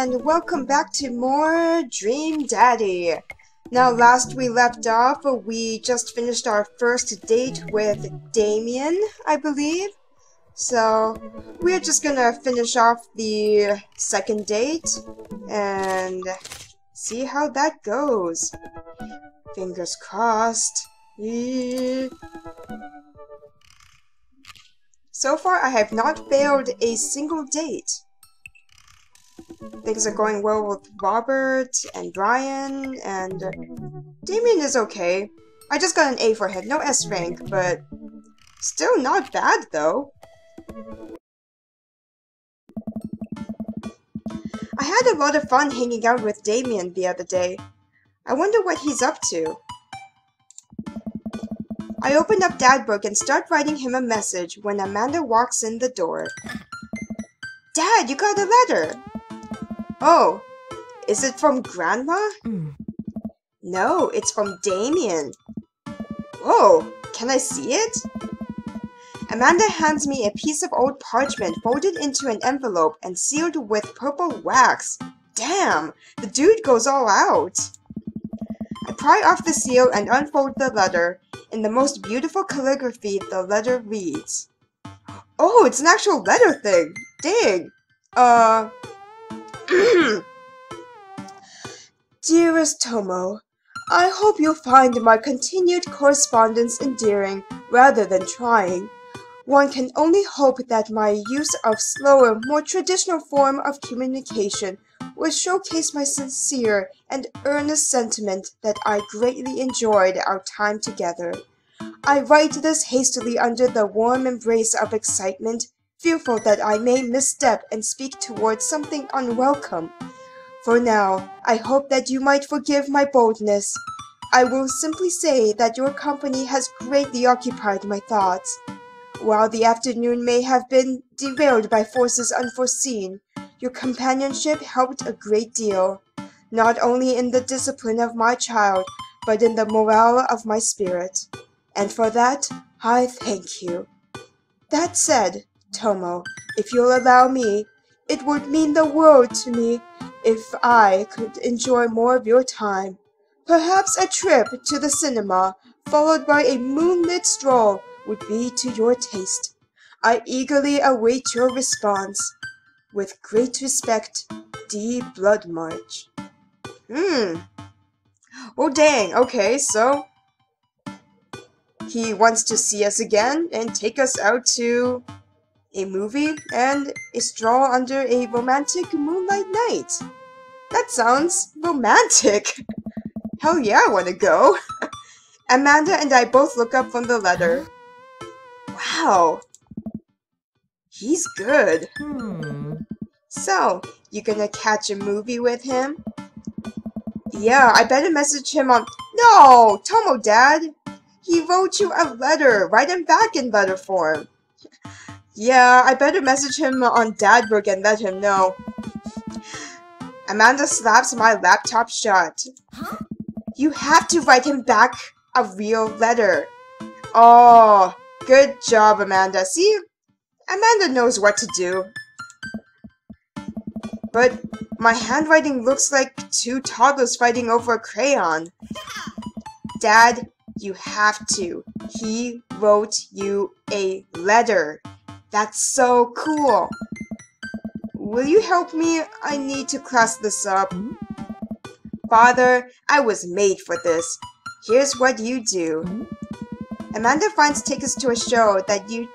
and welcome back to more Dream Daddy. Now, last we left off, we just finished our first date with Damien, I believe. So, we're just gonna finish off the second date and see how that goes. Fingers crossed. So far, I have not failed a single date. Things are going well with Robert and Brian, and Damien is okay. I just got an A for him, no S rank, but still not bad though. I had a lot of fun hanging out with Damien the other day. I wonder what he's up to. I opened up Dad book and start writing him a message when Amanda walks in the door. Dad, you got a letter! Oh, is it from Grandma? No, it's from Damien. Whoa, can I see it? Amanda hands me a piece of old parchment folded into an envelope and sealed with purple wax. Damn, the dude goes all out. I pry off the seal and unfold the letter. In the most beautiful calligraphy, the letter reads. Oh, it's an actual letter thing. Dang. Dearest Tomo, I hope you find my continued correspondence endearing rather than trying. One can only hope that my use of slower, more traditional form of communication will showcase my sincere and earnest sentiment that I greatly enjoyed our time together. I write this hastily under the warm embrace of excitement, fearful that I may misstep and speak towards something unwelcome. For now, I hope that you might forgive my boldness. I will simply say that your company has greatly occupied my thoughts. While the afternoon may have been derailed by forces unforeseen, your companionship helped a great deal, not only in the discipline of my child, but in the morale of my spirit. And for that, I thank you. That said, Tomo, if you'll allow me, it would mean the world to me if I could enjoy more of your time. Perhaps a trip to the cinema, followed by a moonlit stroll, would be to your taste. I eagerly await your response. With great respect, D. Bloodmarch. Oh dang, okay, so he wants to see us again and take us out to a movie and a stroll under a romantic moonlight night. That sounds romantic. Hell yeah, I want to go. Amanda and I both look up from the letter. Wow. He's good. So, you gonna catch a movie with him? Yeah, I better message him on... No! Tomo, Dad! He wrote you a letter. Write him back in letter form. Yeah, I better message him on Dadbook and let him know. Amanda slaps my laptop shut. You have to write him back a real letter. Oh, good job, Amanda. See? Amanda knows what to do. But my handwriting looks like two toddlers fighting over a crayon. Dad, you have to. He wrote you a letter. That's so cool. Will you help me? I need to class this up. Father, I was made for this. Here's what you do. Amanda finds tickets to a show that you...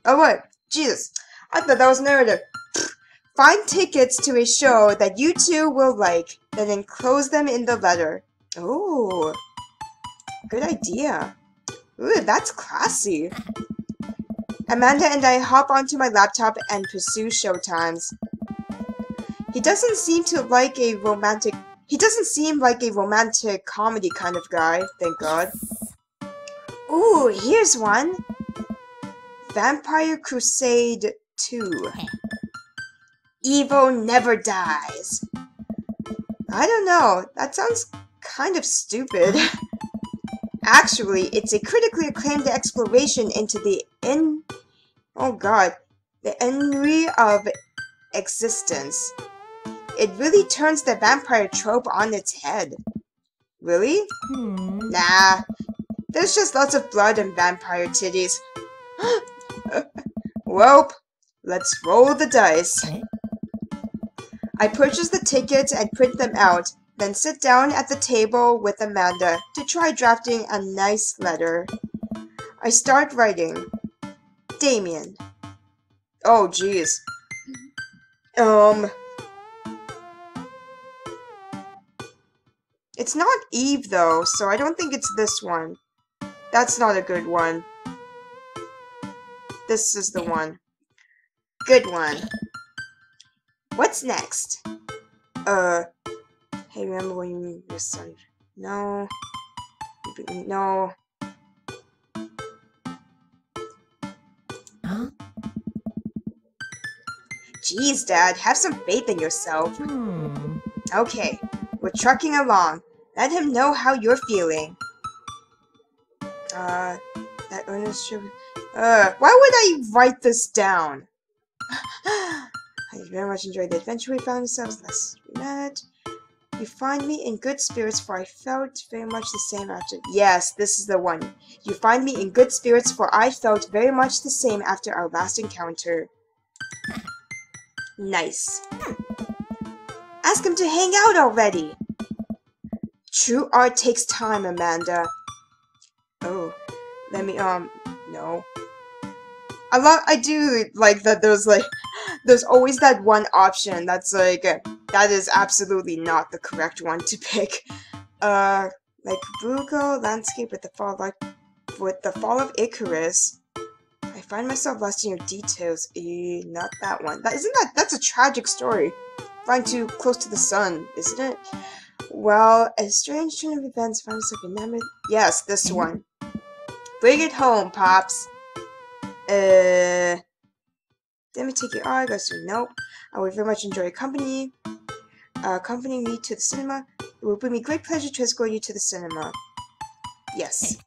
Oh, what? Jesus. I thought that was narrative. Find tickets to a show that you two will like, then enclose them in the letter. Oh, good idea. Ooh, that's classy. Amanda and I hop onto my laptop and pursue showtimes. He doesn't seem like a romantic comedy kind of guy, thank God. Ooh, here's one. Vampire Crusade 2. Evil never dies. I don't know, that sounds kind of stupid. Actually, it's a critically acclaimed exploration into the ennui of existence. it really turns the vampire trope on its head. Really? Nah, there's just lots of blood and vampire titties. Welp, let's roll the dice. I purchase the tickets and print them out, then sit down at the table with Amanda to try drafting a nice letter. I start writing. Damien. Oh, jeez. It's not Eve, though, so I don't think it's this one. That's not a good one. This is the one. Good one. What's next? Hey, remember when you meet your son? No. No. Huh? Jeez, Dad, have some faith in yourself. Okay, we're trucking along. Let him know how you're feeling. That earnest trip. Why would I write this down? I very much enjoyed the adventure we found ourselves last we met. You find me in good spirits, for I felt very much the same after. Yes, this is the one. You find me in good spirits, for I felt very much the same after our last encounter. Nice. Ask him to hang out already. True art takes time, Amanda. Oh, let me, no. I do like that there's always that one option that's like, that is absolutely not the correct one to pick. Like Brugal landscape with the fall of Icarus. I find myself lost in your details. Not that one. That's a tragic story. Flying too close to the sun, isn't it? Well, a strange turn of events found myself enamored. Yes, this one. Bring it home, Pops. Let me take your eye. Goes to nope. I would very much enjoy your company. Accompanying me to the cinema. It will bring me great pleasure to escort you to the cinema. Yes.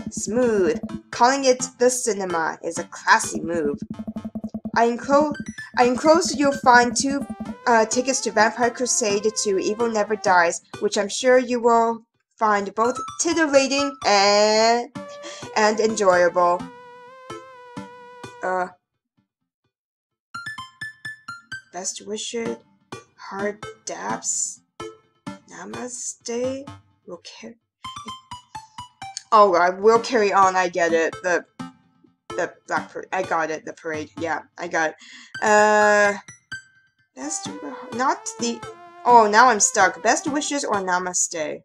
Smooth. Calling it the cinema is a classy move. I enclosed you'll find 2 tickets to Vampire Crusade to Evil Never Dies, which I'm sure you will find both titillating and enjoyable. Best wishes, hard daps, namaste, we'll carry on, I get it, the Black Parade, I got it, the parade, yeah, I got it, best, not the, oh, now I'm stuck, best wishes or namaste?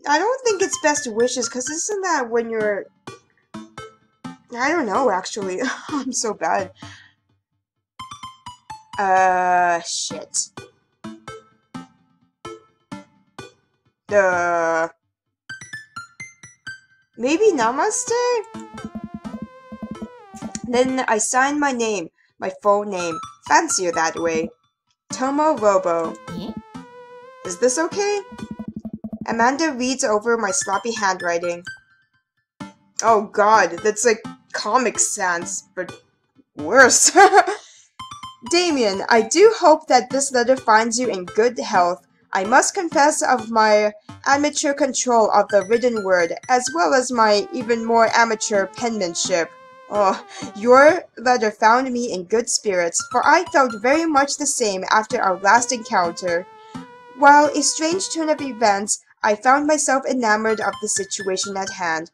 I don't think it's best wishes, because isn't that when you're... I don't know, actually. I'm so bad. Shit. Maybe namaste? Then I sign my name, my full name. Fancier that way. Tomo Robo. Is this okay? Amanda reads over my sloppy handwriting. Oh god, that's like Comic Sans, but worse. Damien, I do hope that this letter finds you in good health. I must confess of my amateur control of the written word, as well as my even more amateur penmanship. Oh, your letter found me in good spirits, for I felt very much the same after our last encounter. While a strange turn of events, I found myself enamored of the situation at hand.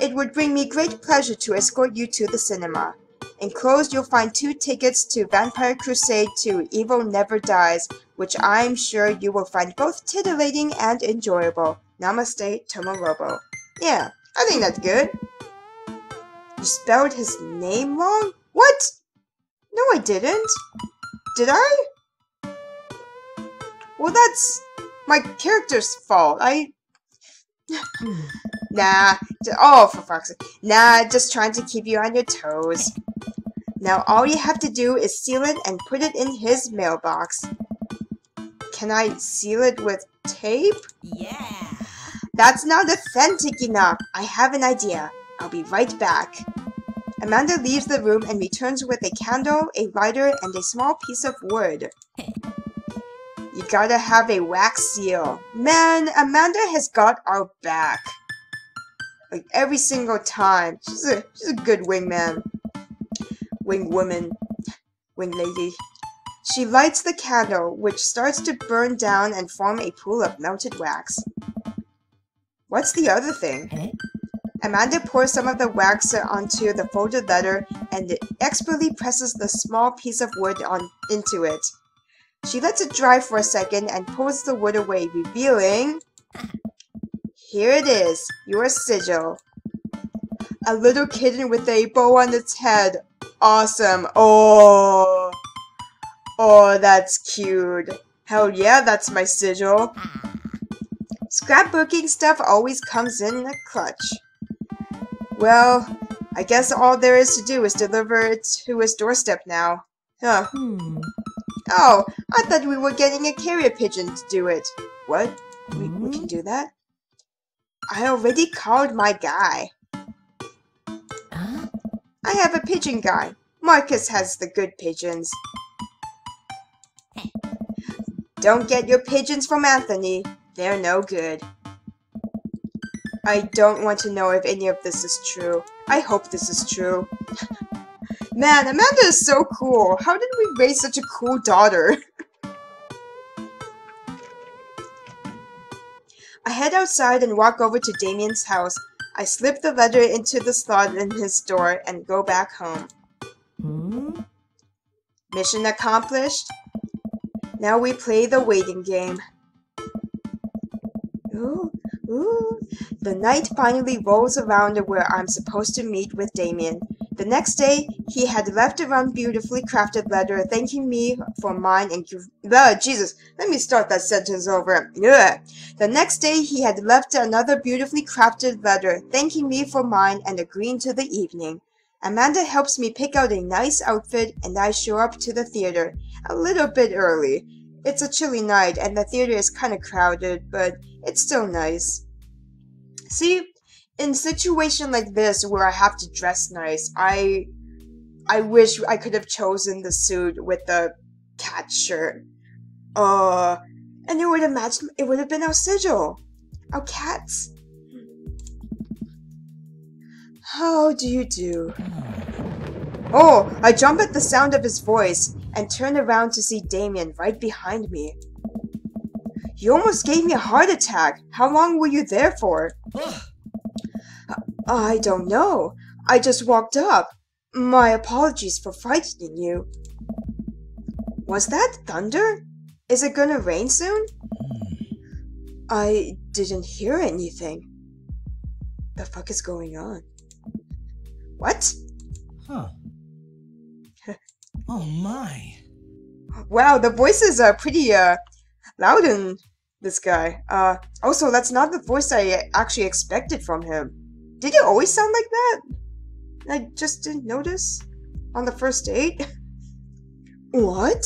It would bring me great pleasure to escort you to the cinema. Enclosed, you'll find 2 tickets to Vampire Crusade to Evil Never Dies, which I'm sure you will find both titillating and enjoyable. Namaste, Tomorobo. Yeah, I think that's good. You spelled his name wrong? What? No, I didn't. Did I? Well, that's my character's fault. Nah. Oh, for fuck's sake. Nah, just trying to keep you on your toes. Now all you have to do is seal it and put it in his mailbox. Can I seal it with tape? Yeah. That's not authentic enough. I have an idea. I'll be right back. Amanda leaves the room and returns with a candle, a lighter, and a small piece of wood. You gotta have a wax seal. Man, Amanda has got our back. Like every single time. She's a good wingman. Wing woman. Wing lady. She lights the candle, which starts to burn down and form a pool of melted wax. What's the other thing? Amanda pours some of the wax onto the folded letter and expertly presses the small piece of wood into it. She lets it dry for a second and pulls the wood away, revealing... Here it is, your sigil. A little kitten with a bow on its head. Awesome. Oh, that's cute. Hell yeah, that's my sigil. Scrapbooking stuff always comes in a clutch. Well, I guess all there is to do is deliver it to his doorstep now. Huh. Oh, I thought we were getting a carrier pigeon to do it. What? We can do that? I already called my guy. I have a pigeon guy. Marcus has the good pigeons. Don't get your pigeons from Anthony. They're no good. I don't want to know if any of this is true. I hope this is true. Man, Amanda is so cool. How did we raise such a cool daughter? I head outside and walk over to Damien's house. I slip the letter into the slot in his door and go back home. Mission accomplished. Now we play the waiting game. Ooh. The night finally rolls around where I'm supposed to meet with Damien. The next day, he had left a beautifully crafted letter thanking me for mine and Jesus, let me start that sentence over. Ugh. The next day, he had left another beautifully crafted letter thanking me for mine and agreeing to the evening. Amanda helps me pick out a nice outfit and I show up to the theater a little bit early. It's a chilly night and the theater is kind of crowded, but it's still nice. See, in a situation like this where I have to dress nice, I wish I could have chosen the suit with the cat shirt. And it would have been our sigil. Our cats. How do you do? Oh, I jump at the sound of his voice and turn around to see Damien right behind me. You almost gave me a heart attack. How long were you there for? I don't know. I just walked up. My apologies for frightening you. Was that thunder? Is it gonna rain soon? I didn't hear anything. The fuck is going on? What? Huh. Oh my. Wow, the voices are pretty loud in this guy. Also, that's not the voice I actually expected from him. Did he always sound like that? I just didn't notice on the first date. What?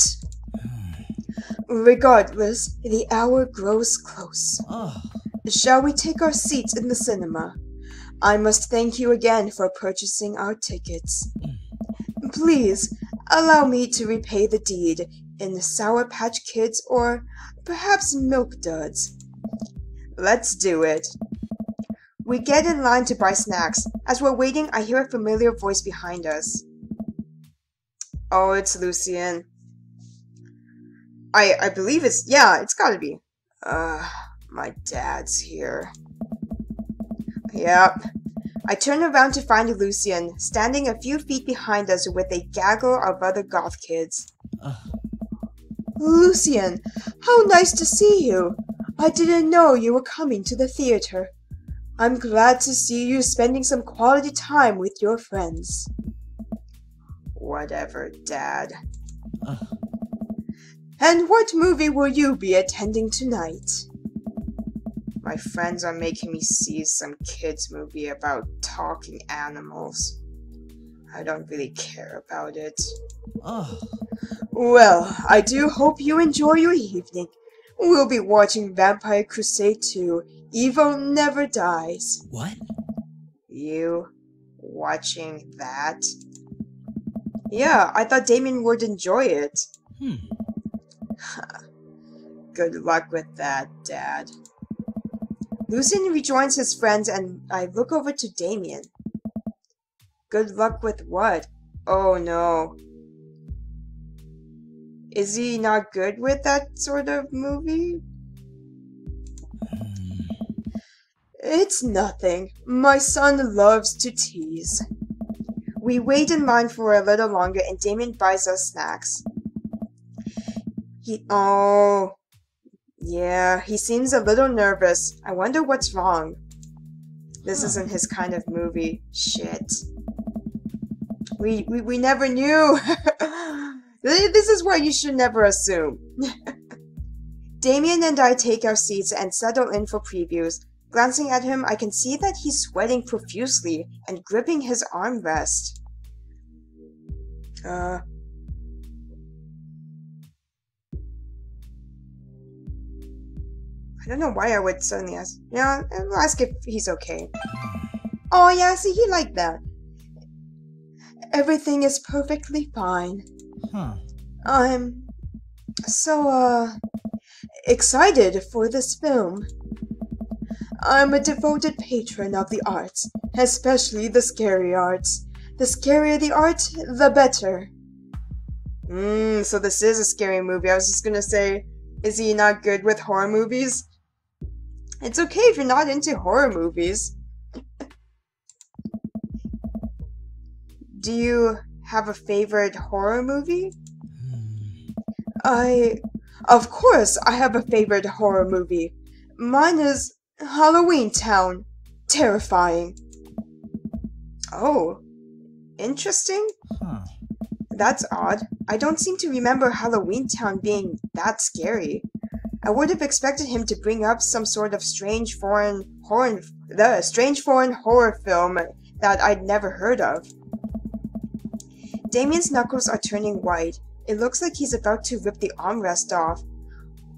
Regardless, the hour grows close. Shall we take our seats in the cinema? I must thank you again for purchasing our tickets. Please, allow me to repay the deed in Sour Patch Kids or perhaps Milk Duds. Let's do it. We get in line to buy snacks. As we're waiting, I hear a familiar voice behind us. Oh, it's Lucien. I believe it's gotta be. My dad's here. Yep. I turn around to find Lucien, standing a few feet behind us with a gaggle of other goth kids. Lucien, how nice to see you. I didn't know you were coming to the theater. I'm glad to see you spending some quality time with your friends. Whatever, Dad. And what movie will you be attending tonight? My friends are making me see some kids' movie about talking animals. I don't really care about it. Well, I do hope you enjoy your evening. We'll be watching Vampire Crusade 2, Evil Never Dies. What? You watching that. Yeah, I thought Damien would enjoy it. Good luck with that, Dad. Lucian rejoins his friends and I look over to Damien. Good luck with what? Oh no. Is he not good with that sort of movie? It's nothing. My son loves to tease. We wait in line for a little longer and Damien buys us snacks. Yeah, he seems a little nervous. I wonder what's wrong. This isn't his kind of movie. Shit. We never knew. This is why you should never assume. Damien and I take our seats and settle in for previews. Glancing at him, I can see that he's sweating profusely and gripping his armrest. I don't know why I would suddenly ask. Yeah, I'll ask if he's okay. Oh yeah, see, he liked that. Everything is perfectly fine. I'm so, excited for this film. I'm a devoted patron of the arts, especially the scary arts. The scarier the art, the better. So this is a scary movie. I was just gonna say, is he not good with horror movies? It's okay if you're not into horror movies. Do you have a favorite horror movie? Of course, I have a favorite horror movie. Mine is Halloween Town. Terrifying. Oh, interesting. That's odd. I don't seem to remember Halloween Town being that scary. I would have expected him to bring up some sort of strange foreign horror film that I'd never heard of. Damien's knuckles are turning white. It looks like he's about to rip the armrest off.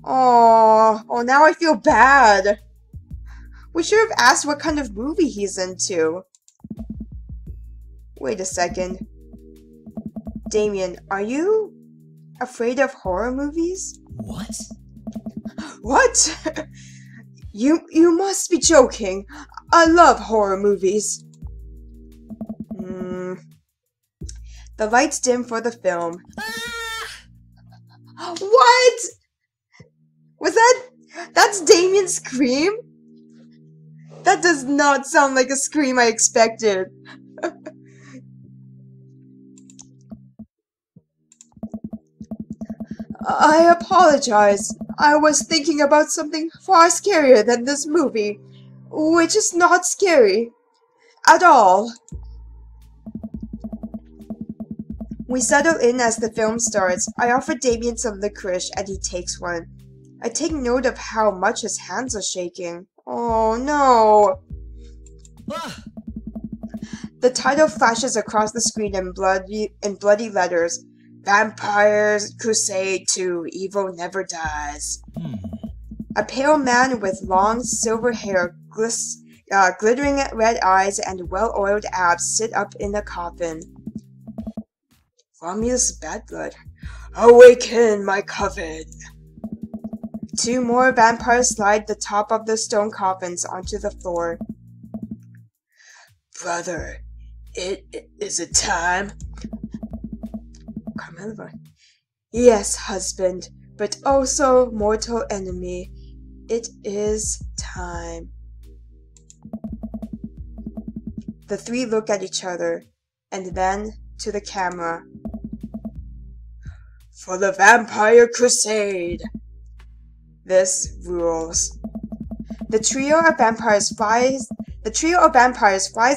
Oh, now I feel bad. We should have asked what kind of movie he's into. Wait a second. Damien, are you afraid of horror movies? What? What? You must be joking. I love horror movies. The lights dim for the film. What? That's Damien's scream? That does not sound like a scream I expected. I apologize. I was thinking about something far scarier than this movie, which is not scary at all. We settle in as the film starts. I offer Damien some licorice and he takes one. I take note of how much his hands are shaking. Oh no! The title flashes across the screen in bloody letters. Vampires Crusade 2, Evil Never Dies. A pale man with long silver hair, glittering red eyes, and well-oiled abs sit up in a coffin. Romulus Bad Blood. Awaken, my coven! Two more vampires slide the top of the stone coffins onto the floor. Brother, is it time? Carmela. Yes, husband, but also mortal enemy. It is time. The three look at each other, and then to the camera. For the Vampire Crusade! This rules. The trio of vampires flies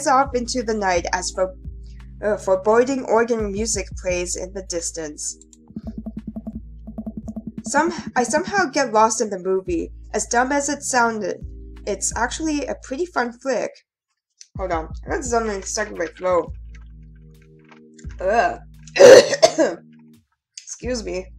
off into the night as foreboding organ music plays in the distance. I somehow get lost in the movie. As dumb as it sounded, it's actually a pretty fun flick. Hold on, I got something stuck in my throat. Excuse me.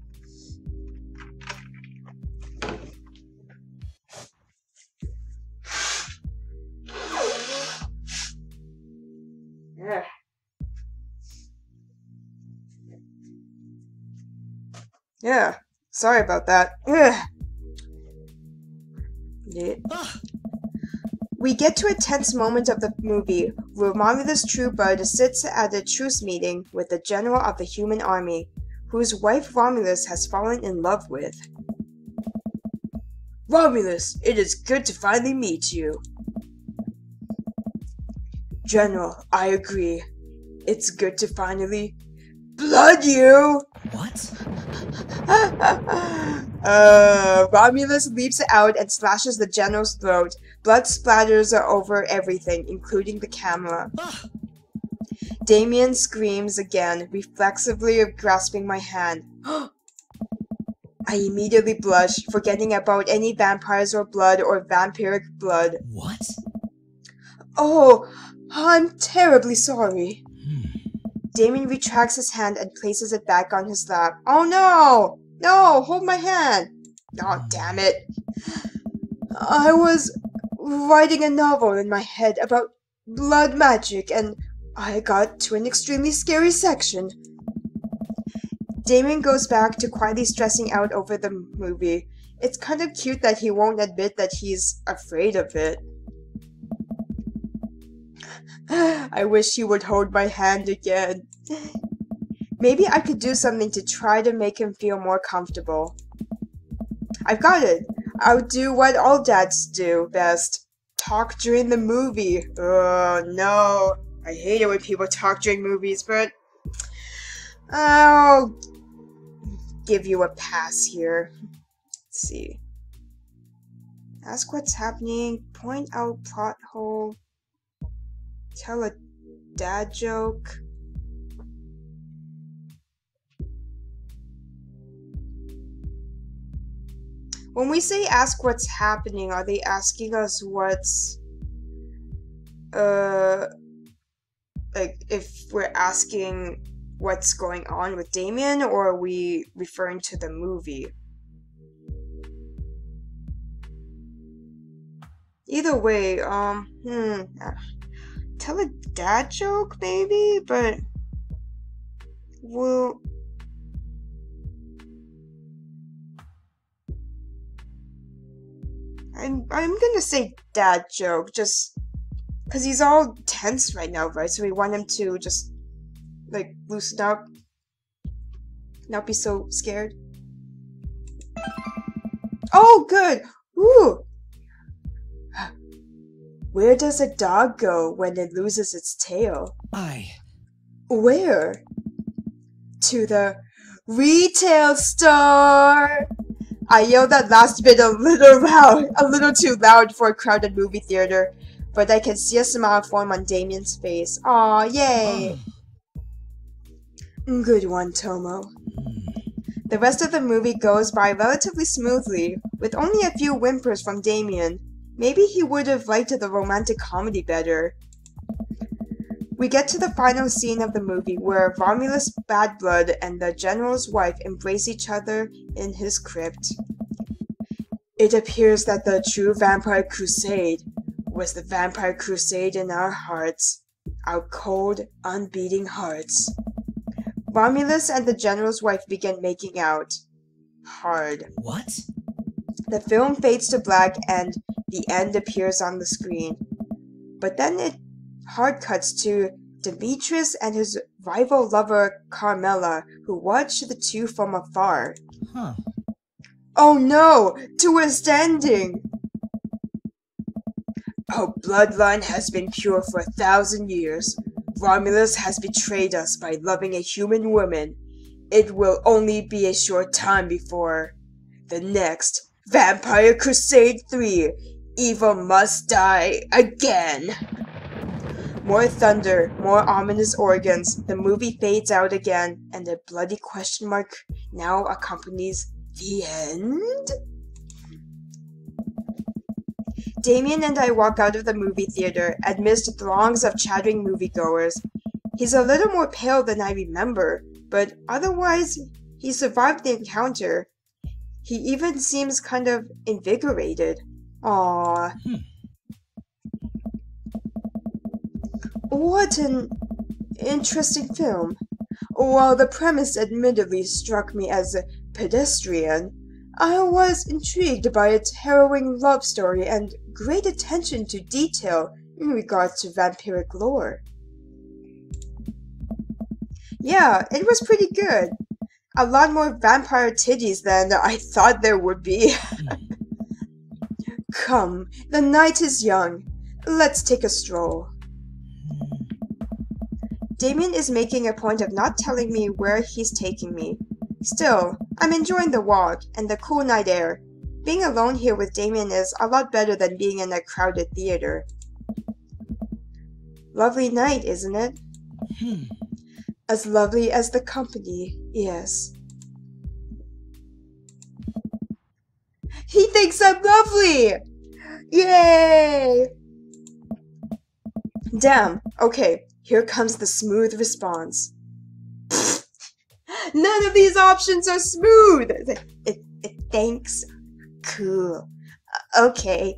Yeah, sorry about that. Ugh. Yeah. We get to a tense moment of the movie where Romulus Trueblood sits at a truce meeting with the general of the human army, whose wife Romulus has fallen in love with. Romulus, it is good to finally meet you. General, I agree. It's good to finally blood you! What? Romulus leaps out and slashes the general's throat. Blood splatters over everything, including the camera. Damien screams again, reflexively grasping my hand. I immediately blush, forgetting about any vampires or blood or vampiric blood. What? Oh, I'm terribly sorry. Damien retracts his hand and places it back on his lap. Oh no! No, hold my hand! Oh, damn it. I was writing a novel in my head about blood magic and I got to an extremely scary section. Damien goes back to quietly stressing out over the movie. It's kind of cute that he won't admit that he's afraid of it. I wish he would hold my hand again. Maybe I could do something to try to make him feel more comfortable. I've got it. I'll do what all dads do best. Talk during the movie. Oh, no. I hate it when people talk during movies, but I'll give you a pass here. Let's see. Ask what's happening. Point out plot hole. Tell a dad joke. When we say ask what's happening, are they asking us what's like if we're asking what's going on with Damien, or are we referring to the movie? Either way, tell a dad joke maybe, but well, I'm gonna say dad joke just because he's all tense right now, right? So we want him to just like loosen up, not be so scared. Oh, good. Ooh. Where does a dog go when it loses its tail? Where? To the retail store! I yelled that last bit a little too loud for a crowded movie theater, but I can see a smile form on Damien's face. Aw, yay! Good one, Tomo. The rest of the movie goes by relatively smoothly, with only a few whimpers from Damien. Maybe he would have liked the romantic comedy better. We get to the final scene of the movie where Romulus Badblood and the general's wife embrace each other in his crypt. It appears that the true vampire crusade was the vampire crusade in our hearts, our cold, unbeating hearts. Romulus and the general's wife begin making out. Hard. What? The film fades to black and the end appears on the screen. But then it hard cuts to Demetrius and his rival lover Carmela, who watch the two from afar. Oh no! Twist ending! Our bloodline has been pure for 1,000 years. Romulus has betrayed us by loving a human woman. It will only be a short time before the next Vampire Crusade 3. Evil must die again. More thunder, more ominous organs. The movie fades out again, and a bloody question mark now accompanies the end? Damien and I walk out of the movie theater amidst throngs of chattering moviegoers. He's a little more pale than I remember, but otherwise, he survived the encounter. He even seems kind of invigorated. Aww. What an interesting film. While the premise admittedly struck me as pedestrian, I was intrigued by its harrowing love story and great attention to detail in regards to vampiric lore. Yeah, it was pretty good. A lot more vampire titties than I thought there would be. Come, the night is young. Let's take a stroll. Damien is making a point of not telling me where he's taking me. Still, I'm enjoying the walk and the cool night air. Being alone here with Damien is a lot better than being in a crowded theater. Lovely night, isn't it? As lovely as the company, yes. He thinks I'm lovely! Yay! Damn, okay, here comes the smooth response. None of these options are smooth! Thanks. Cool. Okay.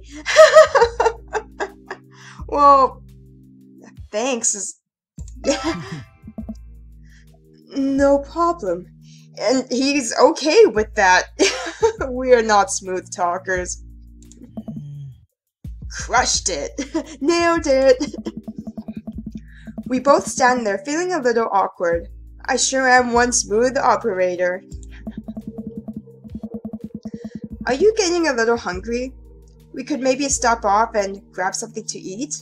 Well, thanks is... No problem. And he's okay with that. We are not smooth talkers. Crushed it. Nailed it. We both stand there feeling a little awkward. I sure am one smooth operator. Are you getting a little hungry? We could maybe stop off and grab something to eat?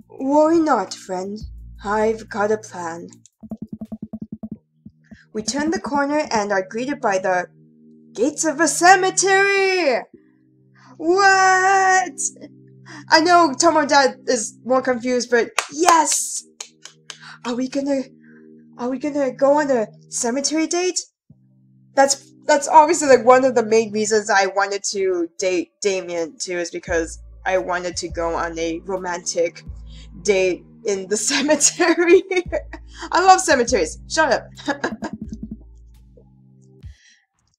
Worry not, friend. I've got a plan. We turn the corner and are greeted by the gates of a cemetery! What? I know Tomo Dad is more confused, but yes! Are we gonna go on a cemetery date? That's obviously like one of the main reasons I wanted to date Damien too, is because I wanted to go on a romantic date in the cemetery. I love cemeteries. Shut up.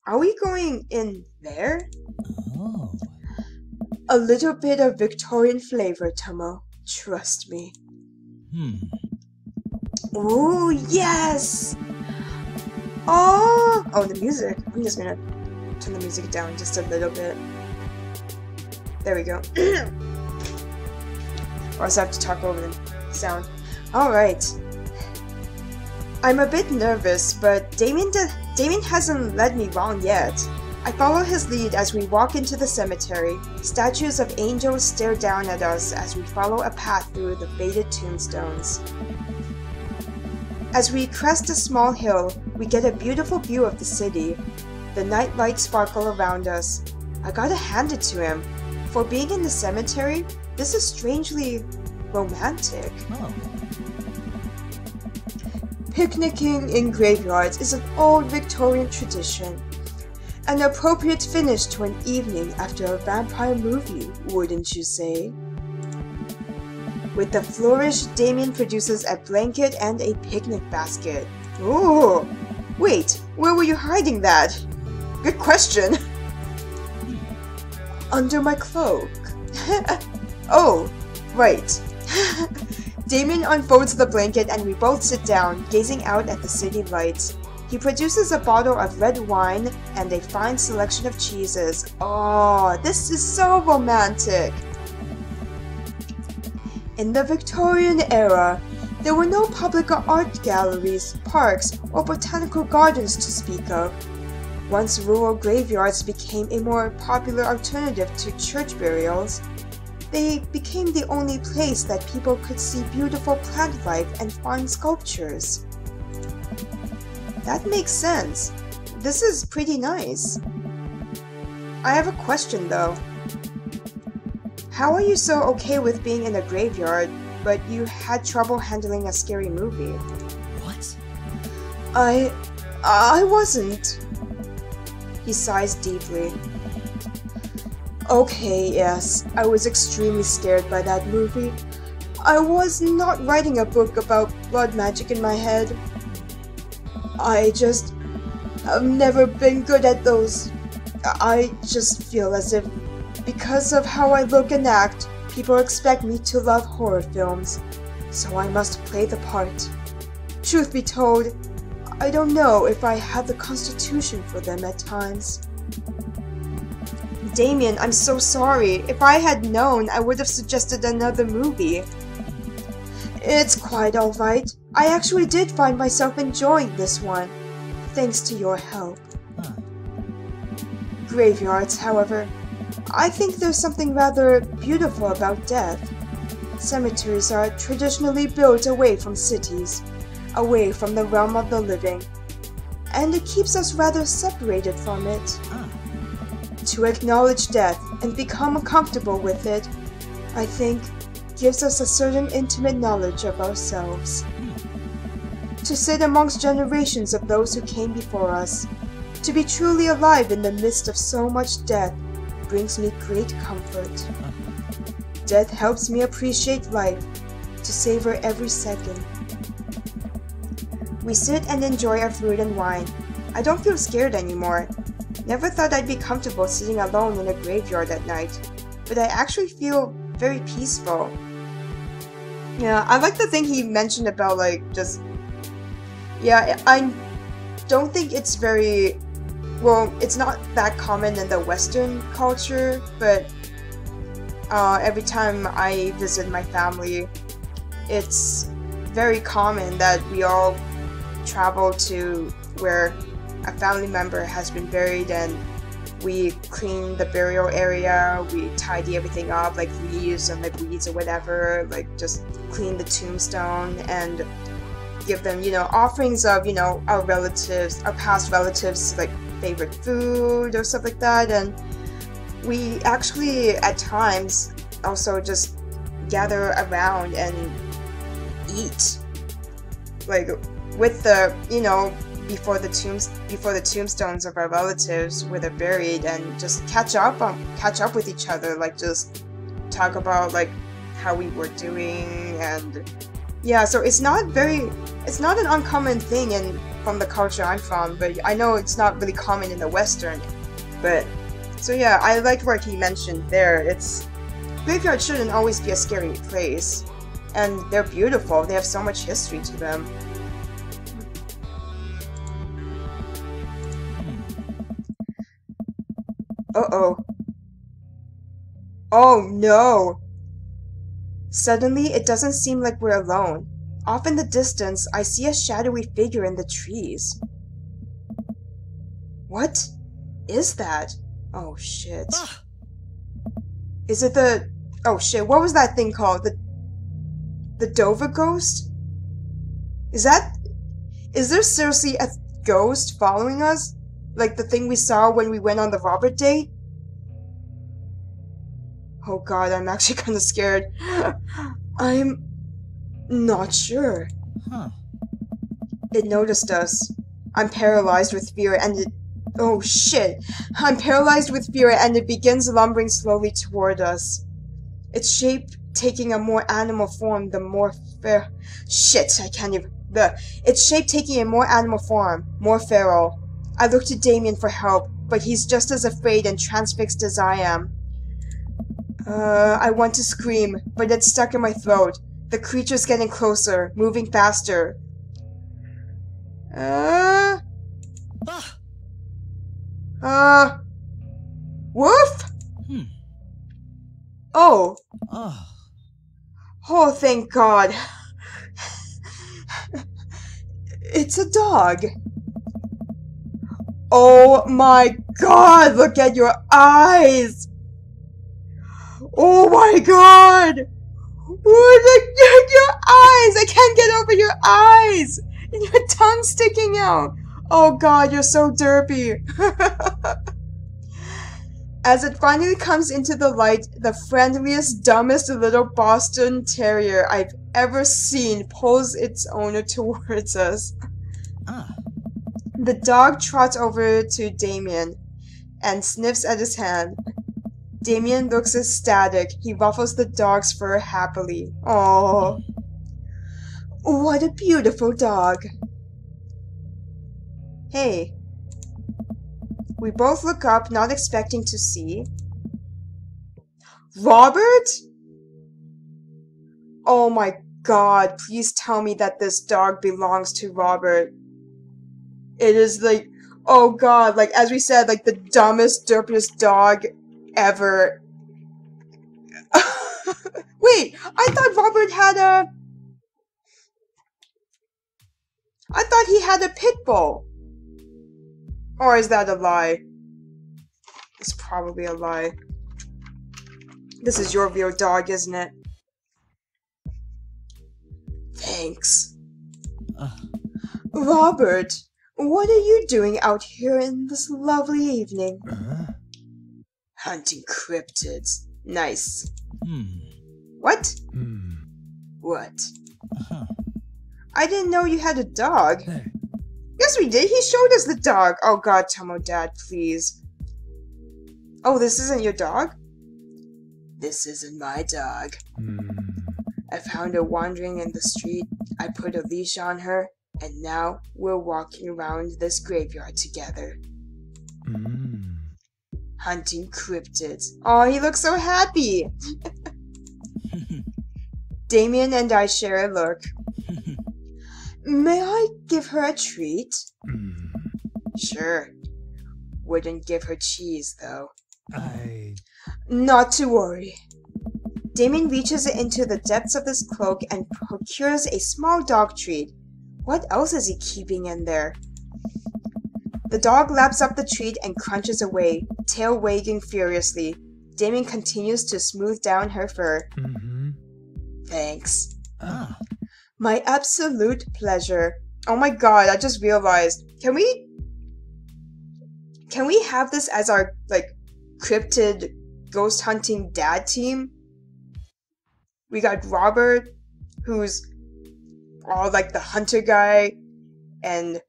Are we going in there? Oh. A little bit of Victorian flavor, Tomo. Trust me. Ooh, yes! Oh, the music. I'm just gonna turn the music down just a little bit. There we go. Or else I have to talk over the sound. Alright. I'm a bit nervous, but Damien hasn't led me wrong yet. I follow his lead as we walk into the cemetery. Statues of angels stare down at us as we follow a path through the faded tombstones. As we crest a small hill, we get a beautiful view of the city. The night lights sparkle around us. I gotta hand it to him. For being in the cemetery, this is strangely romantic. Oh. Picnicking in graveyards is an old Victorian tradition. An appropriate finish to an evening after a vampire movie, wouldn't you say? With the flourish, Damien produces a blanket and a picnic basket. Ooh! Wait, where were you hiding that? Good question. Under my cloak. Oh, right. Damien unfolds the blanket and we both sit down, gazing out at the city lights. He produces a bottle of red wine and a fine selection of cheeses. Oh, this is so romantic! In the Victorian era, there were no public art galleries, parks, or botanical gardens to speak of. Once rural graveyards became a more popular alternative to church burials, they became the only place that people could see beautiful plant life and fine sculptures. That makes sense. This is pretty nice. I have a question though. How are you so okay with being in a graveyard, but you had trouble handling a scary movie? What? I wasn't. He sighs deeply. Okay, yes, I was extremely scared by that movie. I was not writing a book about blood magic in my head. I've never been good at those. I just feel as if, because of how I look and act, people expect me to love horror films, so I must play the part. Truth be told, I don't know if I have the constitution for them at times. Damien, I'm so sorry. If I had known, I would have suggested another movie. It's quite alright. I actually did find myself enjoying this one, thanks to your help. Huh. Graveyards, however, I think there's something rather beautiful about death. Cemeteries are traditionally built away from cities, away from the realm of the living, and it keeps us rather separated from it. Ah. To acknowledge death and become comfortable with it, I think, gives us a certain intimate knowledge of ourselves. To sit amongst generations of those who came before us, to be truly alive in the midst of so much death, brings me great comfort. Death helps me appreciate life, to savor every second. We sit and enjoy our food and wine. I don't feel scared anymore. Never thought I'd be comfortable sitting alone in a graveyard at night, but I actually feel very peaceful. Yeah, I like the thing he mentioned about, like, just... Yeah, I don't think it's very... Well, it's not that common in the Western culture, but every time I visit my family, it's very common that we all travel to where a family member has been buried, and we clean the burial area, we tidy everything up, like leaves and like weeds or whatever, like just clean the tombstone and give them, you know, offerings of, you know, our relatives, our past relatives, like favorite food or stuff like that. And we actually at times also just gather around and eat, like with the, you know, before the tombstones of our relatives where they're buried, and just catch up with each other, like just talk about like how we were doing. And yeah, so it's not an uncommon thing from the culture I'm from, but I know it's not really common in the Western. But so yeah, I liked what he mentioned there. Graveyards shouldn't always be a scary place, and they're beautiful. They have so much history to them. Uh-oh. Oh no! Suddenly, it doesn't seem like we're alone. Off in the distance, I see a shadowy figure in the trees. What is that? Oh shit. Ah. Is it the... Oh shit, what was that thing called? The Dover ghost? Is there seriously a ghost following us? Like the thing we saw when we went on the Robert date? Oh god, I'm actually kinda scared. I'm not sure. Huh. It noticed us. I'm paralyzed with fear, and it... Oh shit! I'm paralyzed with fear, and it begins lumbering slowly toward us. Its shape taking a more animal form, the more Shit, I can't even... Its shape taking a more animal form, more feral. I look to Damien for help, but he's just as afraid and transfixed as I am. I want to scream, but it's stuck in my throat. The creature's getting closer, moving faster. Woof? Oh. Oh. Oh, thank God. It's a dog. Oh my God, look at your eyes. Oh my God. Look at your eyes. I can't get over your eyes. And your tongue sticking out. Oh God, you're so derpy. As it finally comes into the light, the friendliest, dumbest little Boston Terrier I've ever seen pulls its owner towards us. Ah. The dog trots over to Damien and sniffs at his hand. Damien looks ecstatic. He ruffles the dog's fur happily. Oh, what a beautiful dog. Hey. We both look up, not expecting to see... Robert? Oh my God, please tell me that this dog belongs to Robert. It is like, oh God, like as we said, like the dumbest, derpiest dog ever. Wait, I thought Robert had a... I thought he had a pit bull. Or is that a lie? It's probably a lie. This is your real dog, isn't it? Thanks. Robert, what are you doing out here in this lovely evening? Hunting cryptids. Nice. What? What? I didn't know you had a dog. Yes, we did. He showed us the dog. Oh God, Tomo, Dad, please. Oh, this isn't your dog? This isn't my dog. I found her wandering in the street. I put a leash on her, and now we're walking around this graveyard together. Hunting cryptids. Oh, he looks so happy. Damien and I share a look. May I give her a treat? Sure. Wouldn't give her cheese, though. Not to worry. Damien reaches into the depths of his cloak and procures a small dog treat. What else is he keeping in there? The dog laps up the treat and crunches away, tail wagging furiously. Damien continues to smooth down her fur. Thanks. My absolute pleasure. Oh my God, I just realized. Can we have this as our, like, cryptid ghost hunting dad team? We got Robert, who's all like the hunter guy, and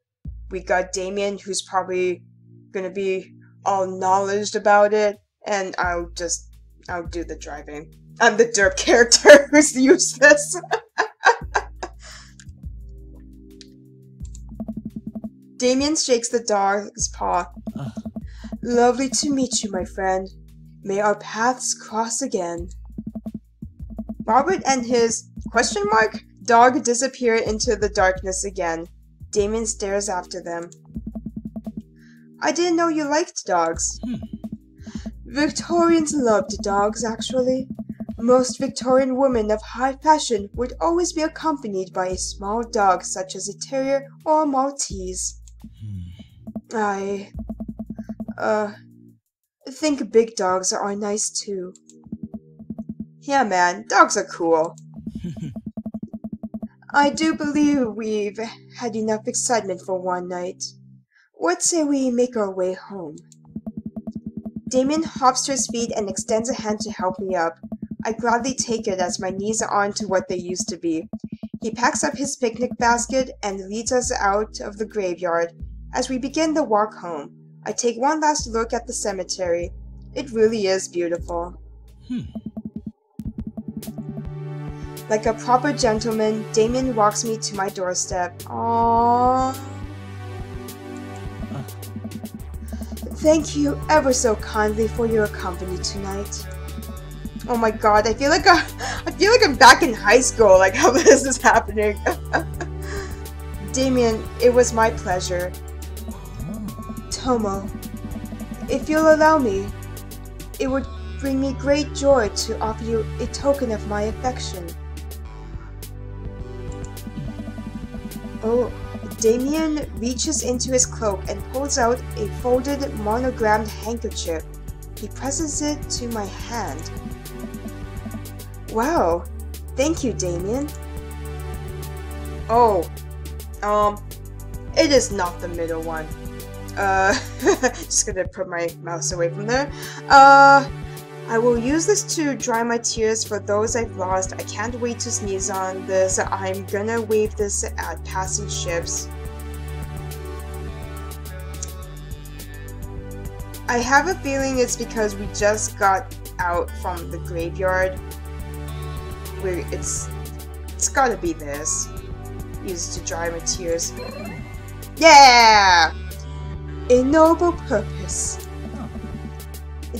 we got Damien, who's probably gonna be all knowledgeable about it, and I'll do the driving. I'm the derp character who's useless. Damien shakes the dog's paw. Lovely to meet you, my friend. May our paths cross again. Robert and his dog disappear into the darkness again. Damien stares after them. I didn't know you liked dogs. Victorians loved dogs, actually. Most Victorian women of high fashion would always be accompanied by a small dog such as a terrier or a Maltese. I think big dogs are nice too. Yeah, man, dogs are cool. I do believe we've had enough excitement for one night. What say we make our way home? Damien hops to his feet and extends a hand to help me up. I gladly take it as my knees are on to what they used to be. He packs up his picnic basket and leads us out of the graveyard. As we begin the walk home, I take one last look at the cemetery. It really is beautiful. Like a proper gentleman, Damien walks me to my doorstep. Aww. Thank you ever so kindly for your company tonight. Oh my God, I feel like I'm back in high school, like how this is happening. Damien, it was my pleasure. Tomo, if you'll allow me, it would bring me great joy to offer you a token of my affection. Oh, Damien reaches into his cloak and pulls out a folded monogrammed handkerchief. He presses it to my hand. Wow, thank you, Damien. Oh, it is not the middle one. Just gonna put my mouse away from there. I will use this to dry my tears for those I've lost. I can't wait to sneeze on this. I'm gonna wave this at passing ships. I have a feeling it's because we just got out from the graveyard. It's gotta be this. Used to dry my tears. Yeah! A noble purpose.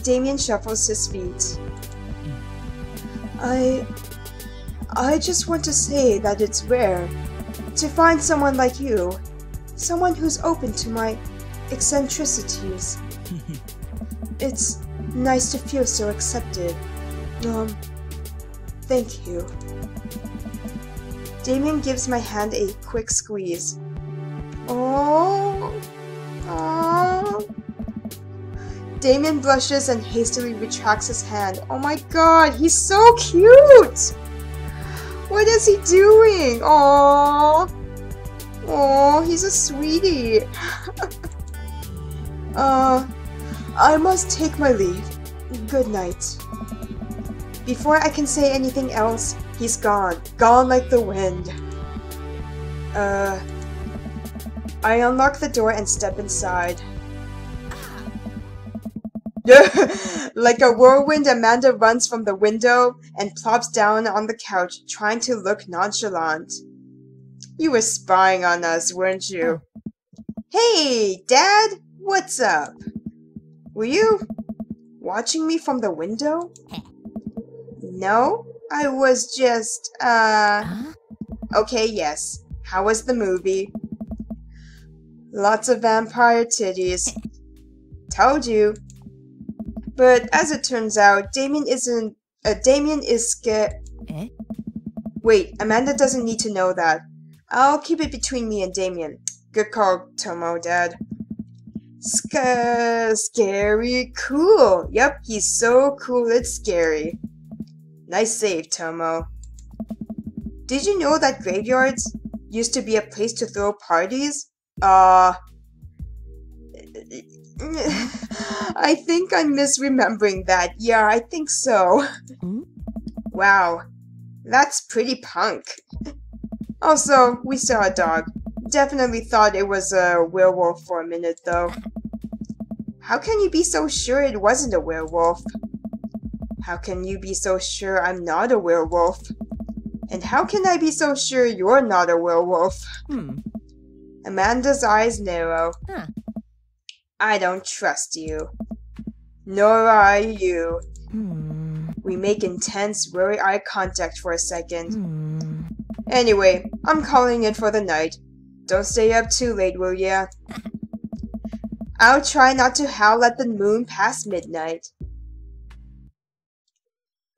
Damien shuffles his feet. I I just want to say that it's rare to find someone like you. Someone who's open to my eccentricities. It's nice to feel so accepted. Thank you. Damien gives my hand a quick squeeze. Oh. Damien blushes and hastily retracts his hand. Oh my god, he's so cute! What is he doing? Oh, he's a sweetie. I must take my leave. Good night. Before I can say anything else, he's gone. Gone like the wind. I unlock the door and step inside. Like a whirlwind, Amanda runs from the window and plops down on the couch, trying to look nonchalant. You were spying on us, weren't you? Hey, Dad! What's up? Were you watching me from the window? No, I was just, Okay, yes. How was the movie? Lots of vampire titties. Told you. But as it turns out, Damien is scared. Wait, Amanda doesn't need to know that. I'll keep it between me and Damien. Good call, Tomo, Dad. Scary. Cool. Yep, he's so cool it's scary. Nice save, Tomo. Did you know that graveyards used to be a place to throw parties? I think I'm misremembering that. Yeah, I think so. Wow, that's pretty punk. Also, we saw a dog. Definitely thought it was a werewolf for a minute, though. How can you be so sure it wasn't a werewolf? How can you be so sure I'm not a werewolf? And how can I be so sure you're not a werewolf? Amanda's eyes narrow. I don't trust you. Nor I you. We make intense, worried eye contact for a second. Anyway, I'm calling it for the night. Don't stay up too late, will ya? I'll try not to howl at the moon past midnight.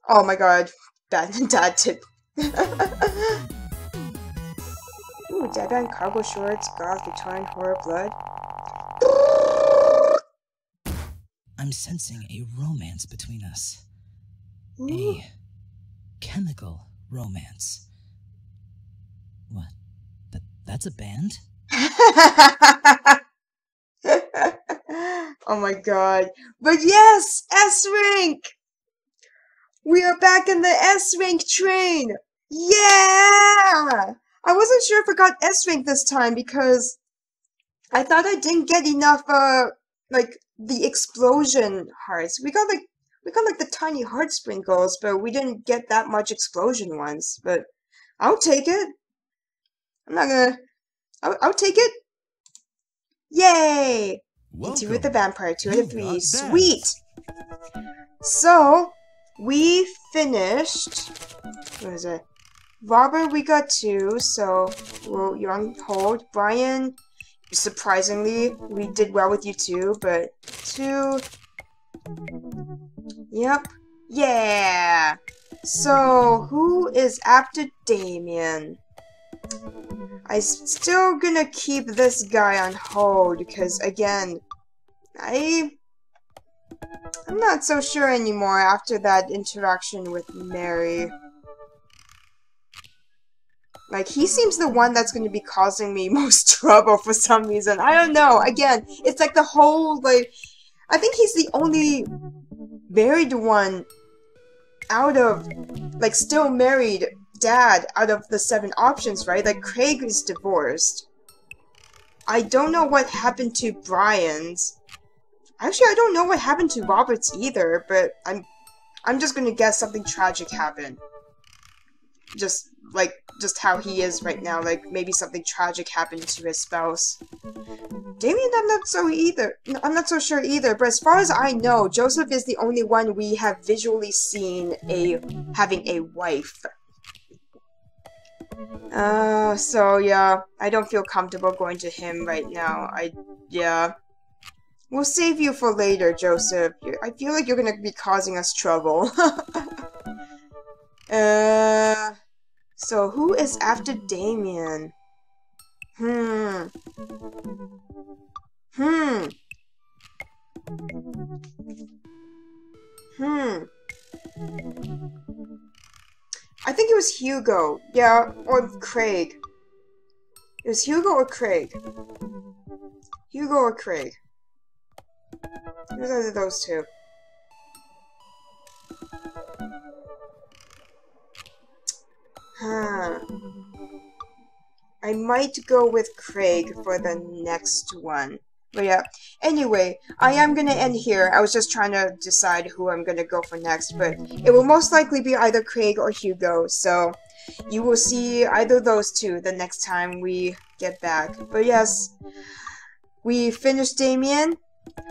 Oh my god, dad tip. Ooh, Damien cargo shorts, goth, Victorian horror blood. I'm sensing a romance between us. Ooh. A chemical romance. What? That's a band? Oh my god. But yes! S-Rank! We are back in the S-Rank train! Yeah! I wasn't sure if I got S-Rank this time because I thought I didn't get enough, like, the explosion hearts. We got like the tiny heart sprinkles, but we didn't get that much explosion ones. But I'll take it. I'm not gonna... I'll take it. Yay! Into with the vampire, 2 out of 3. Sweet! So, we finished... What is it? Robert, we got 2, so you're on hold. Brian, surprisingly, we did well with you too, but 2... Yep. Yeah! So, who is after Damien? I'm still gonna keep this guy on hold, because again, I'm not so sure anymore after that interaction with Mary. Like, he seems the one that's going to be causing me most trouble for some reason. I don't know. Again, it's like the whole, like... I think he's the only married one out of, like, still married dad out of the 7 options, right? Like, Craig is divorced. I don't know what happened to Brian's. Actually, I don't know what happened to Robert's either, but I'm just going to guess something tragic happened. Just how he is right now, like maybe something tragic happened to his spouse. Damien, I'm not so sure either, but as far as I know, Joseph is the only one we have visually seen having a wife. So yeah, I don't feel comfortable going to him right now. Yeah. We'll save you for later, Joseph. I feel like you're gonna be causing us trouble. So who is after Damien? Hmm. Hmm. Hmm. I think it was Hugo. Yeah, or Craig. It was Hugo or Craig. Hugo or Craig. It was either those two. Huh. I might go with Craig for the next one. But yeah, anyway, I am gonna end here. I was just trying to decide who I'm gonna go for next, but it will most likely be either Craig or Hugo, so you will see either of those two the next time we get back. But yes, we finished Damien.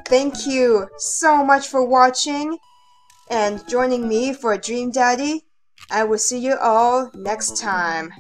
Thank you so much for watching and joining me for Dream Daddy. I will see you all next time.